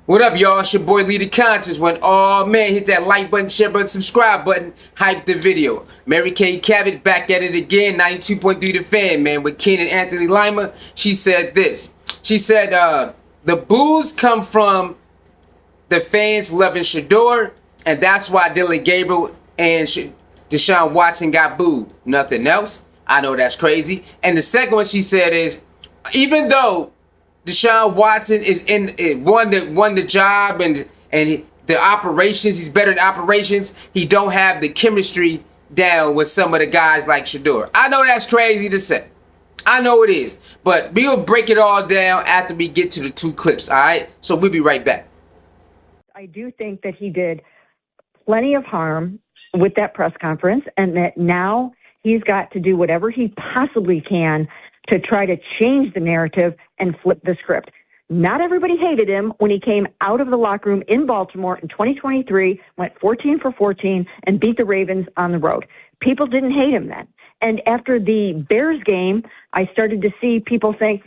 What up, y'all? It's your boy, Leader Conscious. Oh man, hit that like button, share button, subscribe button, hype the video. Mary Kay Cabot back at it again, 92.3 The Fan, man, with Ken and Anthony Lima. She said this. She said, the boos come from the fans loving Shedeur, and that's why Dillon Gabriel and Deshaun Watson got booed. Nothing else. I know that's crazy. And the second one she said is, even though Deshaun Watson is won the job and the operations, he's better in operations, he don't have the chemistry down with some of the guys like Shedeur. I know that's crazy to say. I know it is. But we'll break it all down after we get to the two clips, all right? So we'll be right back. I do think that he did plenty of harm with that press conference, and that now he's got to do whatever he possibly can to try to change the narrative and flip the script. Not everybody hated him when he came out of the locker room in Baltimore in 2023, went 14 for 14, and beat the Ravens on the road. People didn't hate him then. And after the Bears game, I started to see people think,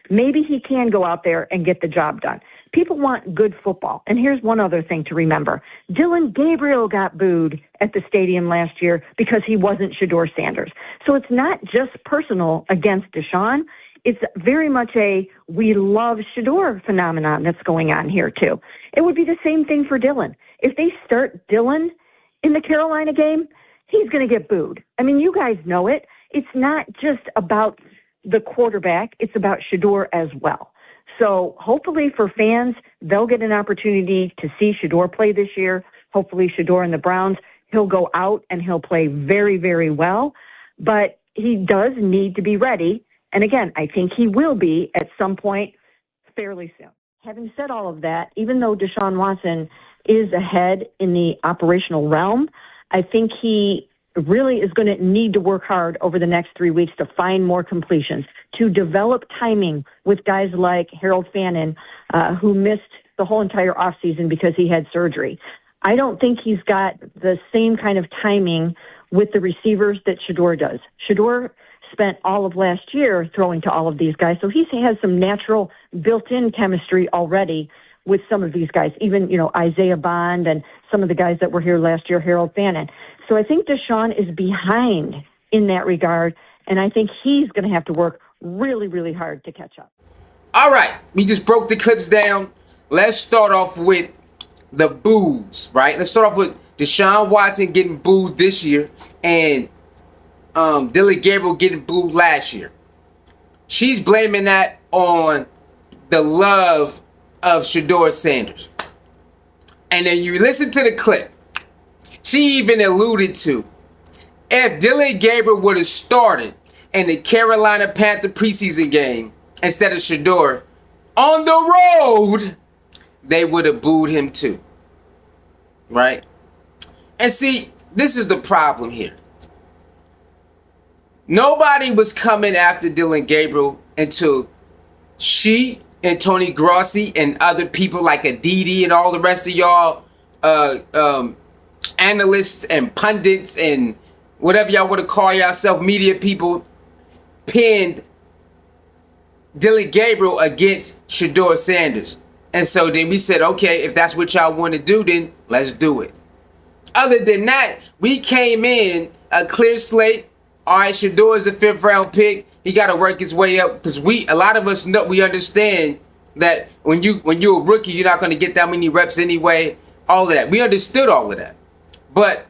maybe he can go out there and get the job done. People want good football. And here's one other thing to remember. Dillon Gabriel got booed at the stadium last year because he wasn't Shedeur Sanders. So it's not just personal against Deshaun. It's very much a we love Shedeur phenomenon that's going on here too. It would be the same thing for Dillon. If they start Dillon in the Carolina game, he's going to get booed. I mean, you guys know it. It's not just about the quarterback. It's about Shedeur as well. So hopefully for fans, they'll get an opportunity to see Shedeur play this year. Hopefully Shedeur and the Browns, he'll go out and he'll play very, very well. But he does need to be ready. And again, I think he will be at some point fairly soon. Having said all of that, even though Deshaun Watson is ahead in the operational realm, I think he really is going to need to work hard over the next 3 weeks to find more completions, to develop timing with guys like Harold Fannin, who missed the whole entire offseason because he had surgery. I don't think he's got the same kind of timing with the receivers that Shedeur does. Shedeur spent all of last year throwing to all of these guys, so he has some natural built-in chemistry already with some of these guys, even, Isaiah Bond and some of the guys that were here last year, Harold Fannin. So I think Deshaun is behind in that regard, and I think he's going to have to work really, really hard to catch up. All right, we just broke the clips down. Let's start off with the boos, right? Let's start off with Deshaun Watson getting booed this year and Dillon Gabriel getting booed last year. She's blaming that on the love of Shedeur Sanders. And then you listen to the clip. She even alluded to, if Dillon Gabriel would have started in the Carolina Panther preseason game instead of Shedeur on the road, they would have booed him too. Right? And see, this is the problem here. Nobody was coming after Dillon Gabriel until she and Tony Grossi and other people like Aditi and all the rest of y'all analysts and pundits and whatever y'all want to call yourself, media people, pinned Dillon Gabriel against Shedeur Sanders. And so then we said, okay, if that's what y'all want to do, then let's do it. Other than that, we came in a clear slate. All right, Shedeur is a 5th round pick. He got to work his way up because a lot of us know, we understand that when you're a rookie, you're not going to get that many reps anyway. All of that. We understood all of that. But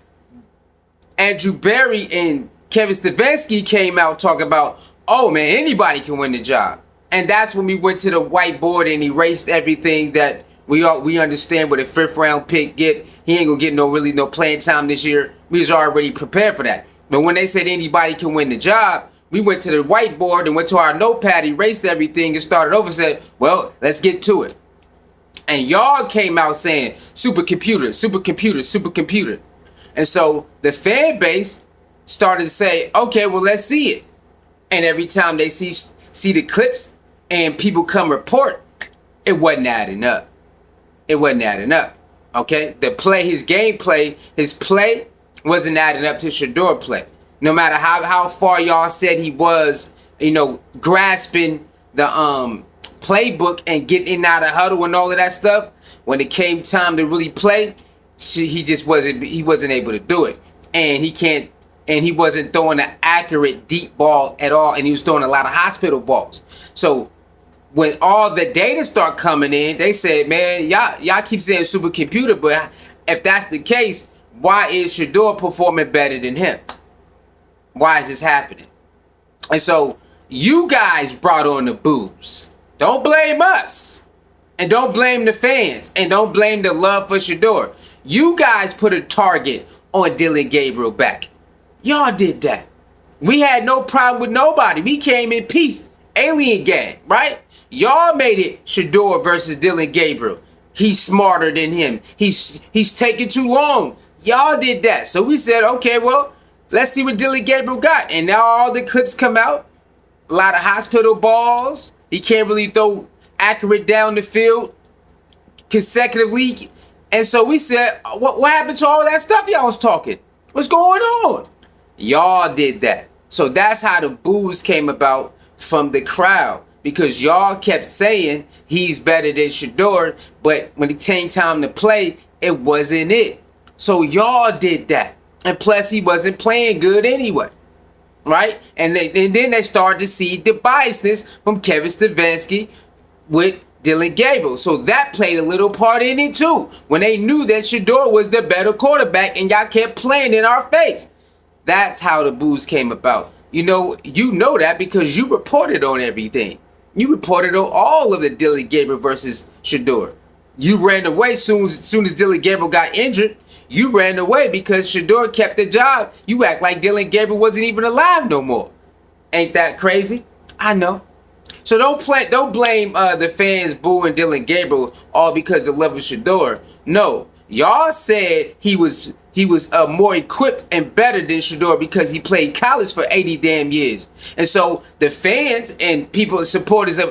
Andrew Berry and Kevin Stefanski came out talking about, oh man, anybody can win the job. And that's when we went to the whiteboard and erased everything that we understand what a 5th round pick get. He ain't gonna get no playing time this year. We was already prepared for that. But when they said anybody can win the job, we went to the whiteboard and went to our notepad, erased everything, and started over and said, well, let's get to it. And y'all came out saying, supercomputer, supercomputer, supercomputer. And so the fan base started to say, okay, well, let's see it. And every time they see the clips and people come report, it wasn't adding up. It wasn't adding up. Okay? His gameplay, his play wasn't adding up to Shedeur play. No matter how far y'all said he was, grasping the playbook and get in out of huddle and all of that stuff. When it came time to really play, he just wasn't able to do it. And he wasn't throwing an accurate deep ball at all, and he was throwing a lot of hospital balls. So when all the data start coming in, they said, man, y'all keep saying supercomputer, but if that's the case, why is Shedeur performing better than him? Why is this happening? And so you guys brought on the boos. Don't blame us. And don't blame the fans. And don't blame the love for Shedeur. You guys put a target on Dillon Gabriel back. Y'all did that. We had no problem with nobody. We came in peace. Alien gang, right? Y'all made it Shedeur versus Dillon Gabriel. He's smarter than him. He's taking too long. Y'all did that. So we said, okay, well, let's see what Dillon Gabriel got. And now all the clips come out. A lot of hospital balls. He can't really throw accurate down the field consecutively. And so we said, what happened to all that stuff y'all was talking? What's going on? Y'all did that. So that's how the boos came about from the crowd. Because y'all kept saying he's better than Shedeur, but when it came time to play, it wasn't it. So y'all did that. And plus, he wasn't playing good anyway. Right? And then they started to see the biasness from Kevin Stefanski with Dillon Gabriel. So that played a little part in it too. When they knew that Shedeur was the better quarterback and y'all kept playing in our face. That's how the boos came about. You know that because you reported on everything. You reported on all of the Dillon Gabriel versus Shedeur. You ran away soon as Dillon Gabriel got injured. You ran away because Shedeur kept the job. You act like Dillon Gabriel wasn't even alive no more. Ain't that crazy? I know. So don't blame the fans booing Dillon Gabriel all because of the love of Shedeur. No, y'all said he was more equipped and better than Shedeur because he played college for 80 damn years. And so the fans and people supporters of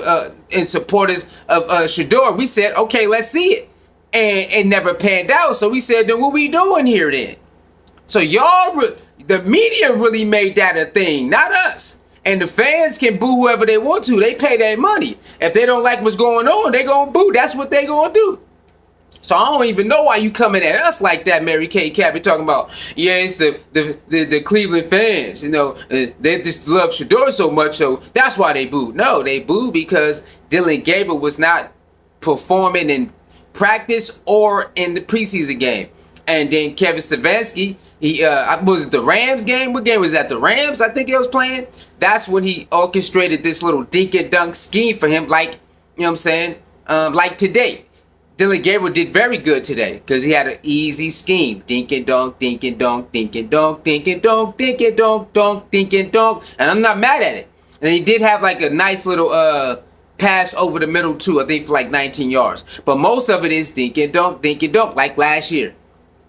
Shedeur, we said, okay, let's see it. And it never panned out. So we said, then what we doing here then? So the media really made that a thing, not us. And the fans can boo whoever they want to. They pay their money. If they don't like what's going on, they gonna boo. That's what they gonna do. So I don't even know why you coming at us like that, Mary Kay Cabot, talking about, yeah, it's the Cleveland fans, they just love Shedeur so much, so that's why they booed. No, they booed because Dillon Gabriel was not performing in practice or in the preseason game. And then Kevin Stefanski, was it the Rams game? What game was that? The Rams, I think he was playing. That's when he orchestrated this little dink and dunk scheme for him, like, you know what I'm saying, like today. Dillon Gabriel did very good today because he had an easy scheme. Dink and dunk, dink and dunk, dink and dunk, dink and dunk, dink and dunk, dunk, dink and dunk. And I'm not mad at it. And he did have like a nice little pass over the middle too, I think for like 19 yards. But most of it is dink and dunk, like last year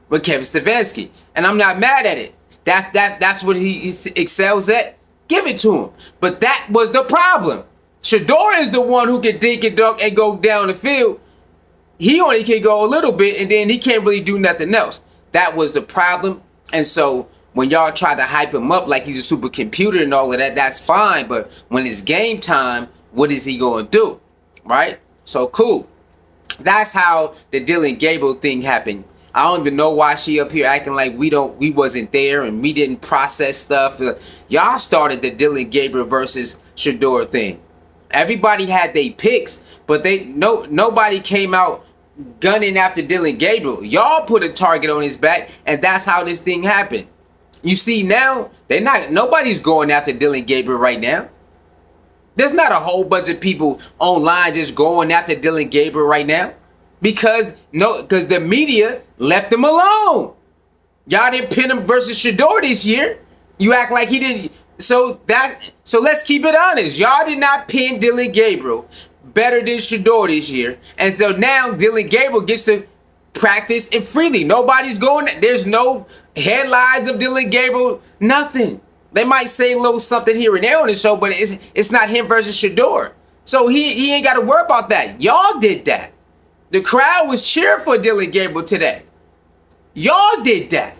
with Kevin Stefanski. And I'm not mad at it. That's what he excels at. Give it to him. But that was the problem. Shedeur is the one who can dink and dunk and go down the field. He only can go a little bit, and then he can't really do nothing else. That was the problem. And so when y'all try to hype him up like he's a supercomputer and all of that, that's fine. But when it's game time, what is he going to do? Right? So cool. That's how the Dillon Gabriel thing happened. I don't even know why she up here acting like we wasn't there and we didn't process stuff. Y'all started the Dillon Gabriel versus Shedeur thing. Everybody had their picks, but nobody came out gunning after Dillon Gabriel. Y'all put a target on his back, and that's how this thing happened. You see now, nobody's going after Dillon Gabriel right now. There's not a whole bunch of people online just going after Dillon Gabriel right now. Because the media left him alone. Y'all didn't pin him versus Shedeur this year. You act like he didn't. So let's keep it honest. Y'all did not pin Dillon Gabriel better than Shedeur this year. And so now Dillon Gabriel gets to practice and freely. Nobody's going. There's no headlines of Dillon Gabriel. Nothing. They might say a little something here and there on the show, but it's not him versus Shedeur. So he ain't got to worry about that. Y'all did that. The crowd was cheering for Dillon Gabriel today. Y'all did that.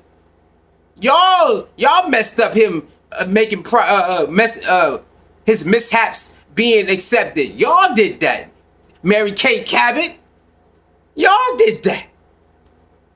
Y'all messed up him making his mishaps being accepted. Y'all did that. Mary Kay Cabot. Y'all did that.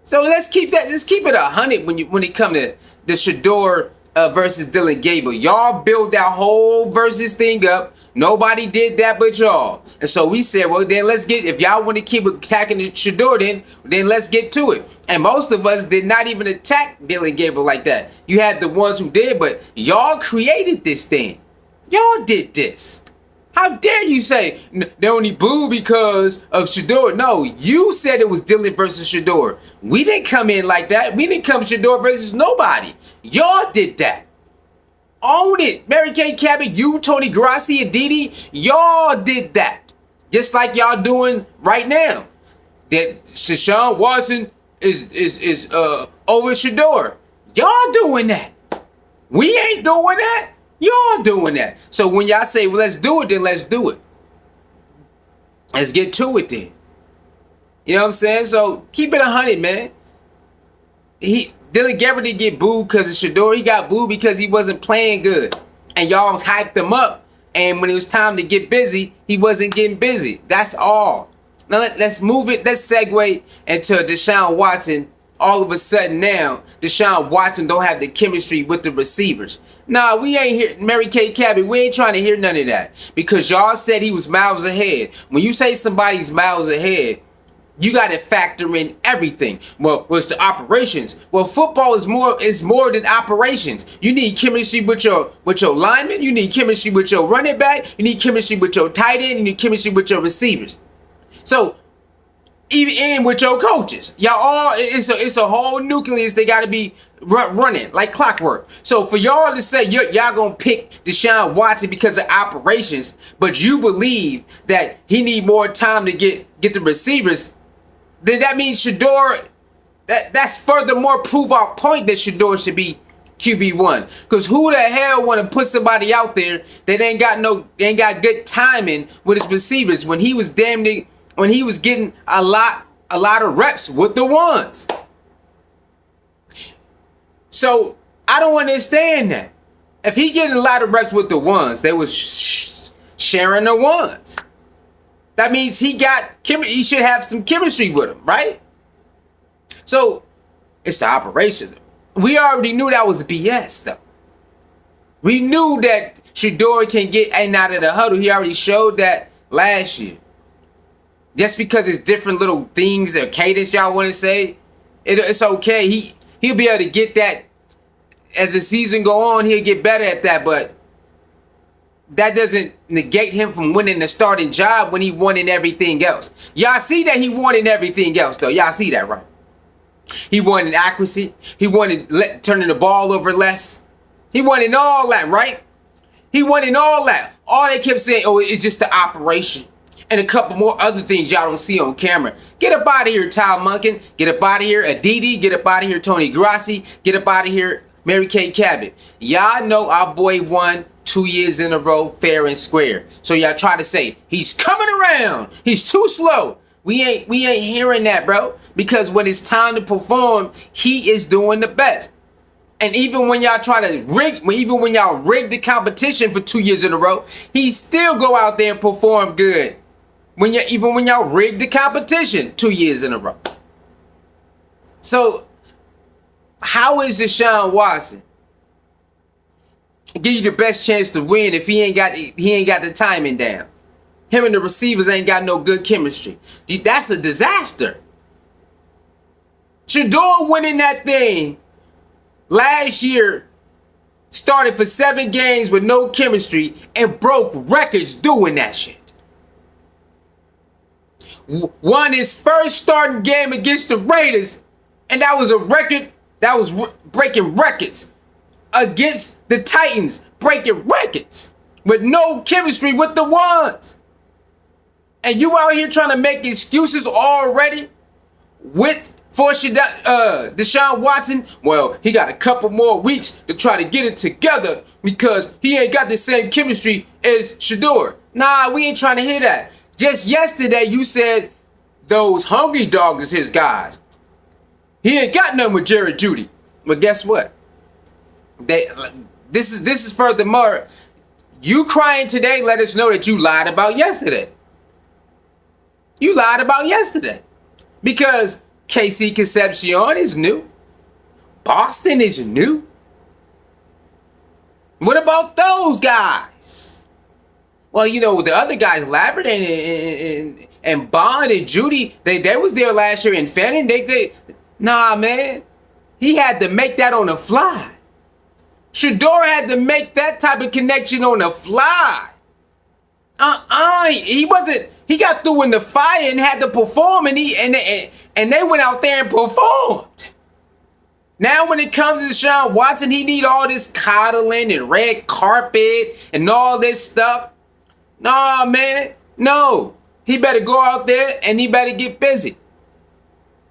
So let's keep it 100 when it come to the Shedeur versus Dillon Gabriel. Y'all build that whole versus thing up. Nobody did that but y'all. And so we said, well, then if y'all want to keep attacking the Shedeur, then let's get to it. And most of us did not even attack Dillon Gabriel like that. You had the ones who did, but y'all created this thing. Y'all did this. How dare you say they only boo because of Shedeur? No, you said it was Dillon versus Shedeur. We didn't come in like that. We didn't come Shedeur versus nobody. Y'all did that. Own it. Mary Kay Cabot, you, Tony Grassi, and Didi, y'all did that. Just like y'all doing right now. That Deshaun Watson is over Shedeur. Y'all doing that. We ain't doing that. Y'all doing that. So when y'all say, well, let's do it, then let's do it. Let's get to it then. You know what I'm saying? So keep it 100, man. Dillon Gabriel didn't get booed because of Shedeur. He got booed because he wasn't playing good. And y'all hyped him up. And when it was time to get busy, he wasn't getting busy. That's all. Now let's move it. Let's segue into Deshaun Watson. All of a sudden now, Deshaun Watson don't have the chemistry with the receivers. Nah, we ain't here, Mary Kay Cabot, we ain't trying to hear none of that. Because y'all said he was miles ahead. When you say somebody's miles ahead, you got to factor in everything. Well, it's the operations. Well, football is more than operations. You need chemistry with your linemen. You need chemistry with your running back. You need chemistry with your tight end. You need chemistry with your receivers. So even in with your coaches, y'all all it's a whole nucleus. They got to be running like clockwork. So for y'all to say y'all gonna pick Deshaun Watson because of operations, but you believe that he need more time to get the receivers, then that means Shedeur. That's furthermore prove our point that Shedeur should be QB1. Because who the hell want to put somebody out there that ain't got good timing with his receivers when he was when he was getting a lot of reps with the ones. So I don't understand that. If he getting a lot of reps with the ones, they was sharing the ones. That means he should have some chemistry with him, right? So it's the operation. We already knew that was BS though. We knew that Shedeur can get in and out of the huddle. He already showed that last year. Just because it's different little things or cadence y'all want to say, it's okay. He'll be able to get that as the season go on. He'll get better at that, but that doesn't negate him from winning the starting job when he won in everything else. Y'all see that he won in everything else, though. Y'all see that, right? He won in accuracy. He won in turning the ball over less. He won in all that, right? He won in all that. All they kept saying, oh, it's just the operation. And a couple more other things y'all don't see on camera. Get up out of here, Ty Munkin. Get up out of here, Aditi. Get up out of here, Tony Grassi. Get up out of here, Mary Kay Cabot. Y'all know our boy won 2 years in a row, fair and square. So y'all try to say, he's coming around. He's too slow. We ain't hearing that, bro. Because when it's time to perform, he is doing the best. And even when y'all try to rig the competition for 2 years in a row, he still go out there and perform good. Even when y'all rigged the competition 2 years in a row. So how is Deshaun Watson give you the best chance to win if he ain't got the timing down? Him and the receivers ain't got no good chemistry. That's a disaster. Shedeur winning that thing last year, started for 7 games with no chemistry and broke records doing that shit. Won his first starting game against the Raiders, and that was a record that was breaking records against the Titans, breaking records with no chemistry with the ones. And you out here trying to make excuses already for Deshaun Watson? Well, he got a couple more weeks to try to get it together because he ain't got the same chemistry as Shedeur. Nah, we ain't trying to hear that. Just yesterday, you said those hungry dogs is his guys. He ain't got nothing with Jerry Jeudy. But guess what? This is furthermore. You crying today let us know that you lied about yesterday. You lied about yesterday. Because KC Concepcion is new. Boston is new. What about those guys? Well, you know, the other guys, Lambert and Bond and Judy, they was there last year. And Fannin, nah, man. He had to make that on the fly. Shedeur had to make that type of connection on the fly. He got through in the fire and had to perform, and they went out there and performed. Now when it comes to Deshaun Watson, he need all this coddling and red carpet and all this stuff. Nah, man. No. He better go out there and he better get busy.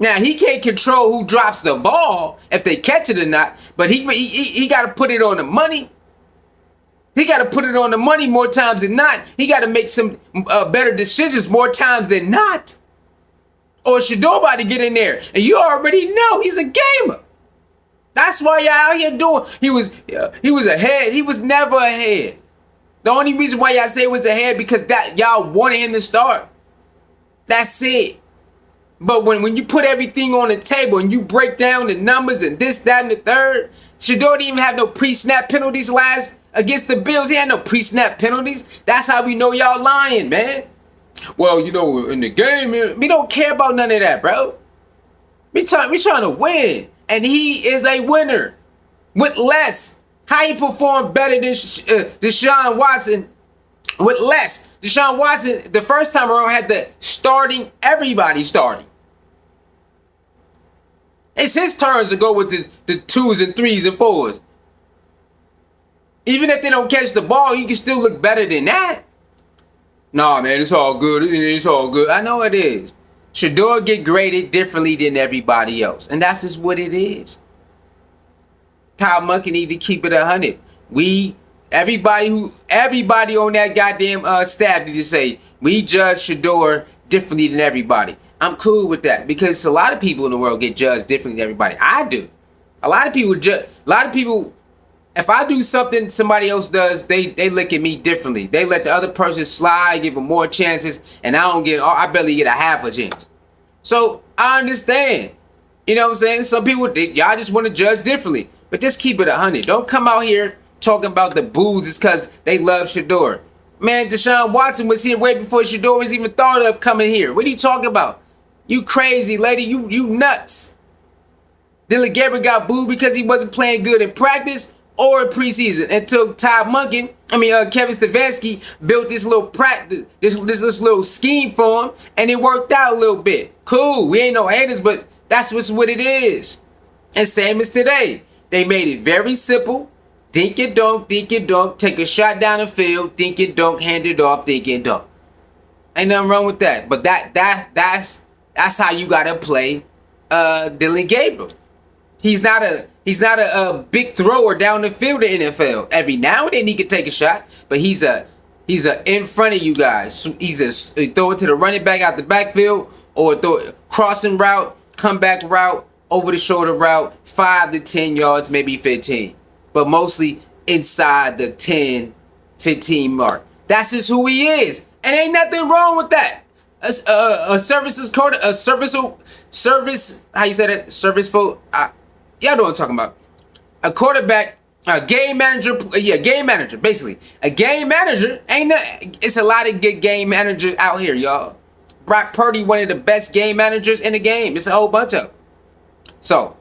Now, he can't control who drops the ball, if they catch it or not, but he got to put it on the money. He got to put it on the money more times than not. He got to make some better decisions more times than not. Or Shedeur about to get in there. And you already know he's a gamer. That's why y'all out here doing. He was ahead. He was never ahead. The only reason why y'all say he was ahead because that y'all wanted him to start. That's it. But when you put everything on the table and you break down the numbers and this, that, and the third, Shedeur didn't even have no pre-snap penalties against the Bills. He had no pre-snap penalties. That's how we know y'all lying, man. Well, you know, in the game, we don't care about none of that, bro. We trying to win. And he is a winner. With less. How he performed better than Deshaun Watson with less. Deshaun Watson, the first time around, had everybody starting. It's his turns to go with the 2s and 3s and 4s. Even if they don't catch the ball, you can still look better than that. Nah, man, it's all good. It's all good. I know it is. Shedeur get graded differently than everybody else. And that's just what it is. Todd Monken need to keep it 100. Everybody on that goddamn staff need to say, we judge Shedeur differently than everybody. I'm cool with that because a lot of people in the world get judged differently than everybody. I do. A lot of people, if I do something somebody else does, they look at me differently. They let the other person slide, give them more chances, and I barely get a half a chance. So I understand. You know what I'm saying? Some people, y'all just want to judge differently. But just keep it 100. Don't come out here talking about the boos is because they love Shedeur. Man, Deshaun Watson was here way before Shedeur was even thought of coming here. What are you talking about? You crazy, lady. You nuts. Dillon Gabriel got booed because he wasn't playing good in practice or in preseason until Kevin Stefanski built this little practice, this little scheme for him, and it worked out a little bit. Cool. We ain't no haters, but that's what it is. And same as today. They made it very simple. Dink and dunk, take a shot down the field, dink and dunk, hand it off, dink and dunk. Ain't nothing wrong with that. But that's how you gotta play Dillon Gabriel. He's not a big thrower down the field in the NFL. Every now and then he can take a shot, but he's in front of you guys. He throw it to the running back out the backfield or throw crossing route, comeback route, over the shoulder route, 5 to 10 yards, maybe 15. But mostly inside the 10, 15 mark. That's just who he is. And ain't nothing wrong with that. Y'all know what I'm talking about. A quarterback, a game manager, basically. A game manager, it's a lot of good game managers out here, y'all. Brock Purdy, one of the best game managers in the game. It's a whole bunch of them. So,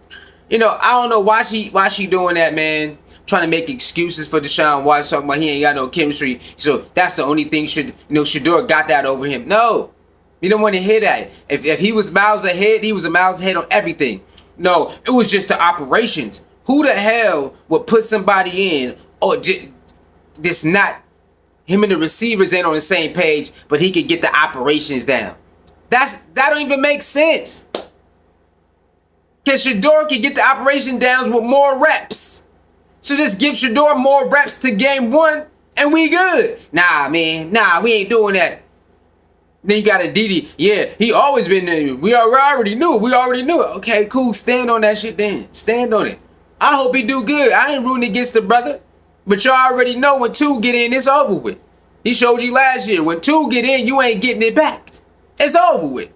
I don't know why she doing that, man. Trying to make excuses for Deshaun Watson, talking about he ain't got no chemistry. So that's the only thing Shedeur got that over him. No, you don't want to hear that. If he was miles ahead, he was miles ahead on everything. No, it was just the operations. Who the hell would put somebody in or just not him and the receivers ain't on the same page, but he could get the operations down? That don't even make sense. Because Shedeur can get the operation down with more reps. So just give Shedeur more reps to game 1 and we good. Nah, man. Nah, we ain't doing that. Then you got a Didi. Yeah, he always been there. We already knew. Okay, cool. Stand on that shit then. Stand on it. I hope he do good. I ain't rooting against the brother. But y'all already know when 2 get in, it's over with. He showed you last year. When 2 get in, you ain't getting it back. It's over with.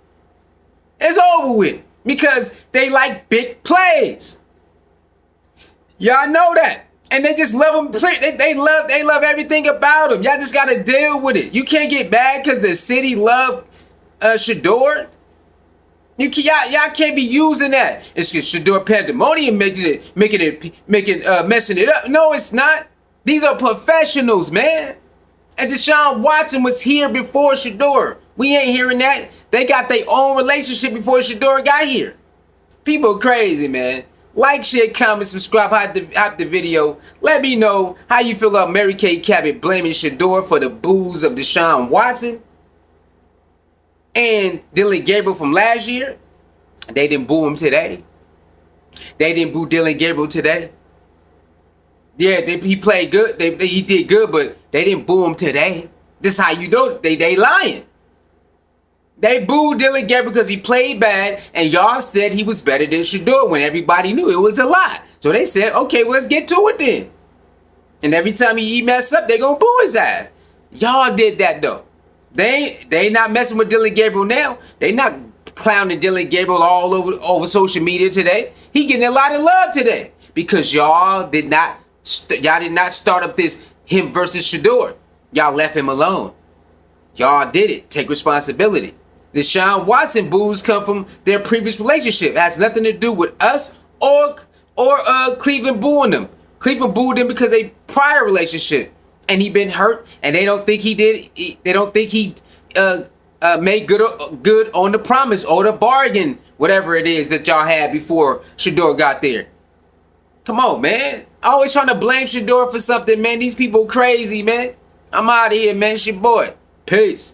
It's over with. Because they like big plays. Y'all know that. And they just love them. They love everything about them. Y'all just gotta deal with it. You can't get mad because the city love Shedeur. Y'all can't be using that. It's just Shedeur pandemonium messing it up. No, it's not. These are professionals, man. And Deshaun Watson was here before Shedeur. We ain't hearing that. They got their own relationship before Shedeur got here. People crazy, man. Like, share, comment, subscribe, hype the video. Let me know how you feel about Mary Kay Cabot blaming Shedeur for the boos of Deshaun Watson and Dillon Gabriel from last year. They didn't boo him today. They didn't boo Dillon Gabriel today. Yeah, he played good. He did good, but they didn't boo him today. This how you know they lying. They booed Dillon Gabriel because he played bad, and y'all said he was better than Shedeur when everybody knew it was a lie. So they said, okay, well, let's get to it then. And every time he mess up, they gonna boo his ass. Y'all did that though. They not messing with Dillon Gabriel now. They not clowning Dillon Gabriel all over social media today. He getting a lot of love today because y'all did not start up this him versus Shedeur. Y'all left him alone. Y'all did it. Take responsibility. Deshaun Watson boos come from their previous relationship. It has nothing to do with us or Cleveland booing them. Cleveland booed him because they prior relationship, and he been hurt, and they don't think he did. They don't think he made good on the promise or the bargain, whatever it is that y'all had before Shedeur got there. Come on, man. Always trying to blame Shedeur for something, man. These people crazy, man. I'm out of here, man. It's your boy. Peace.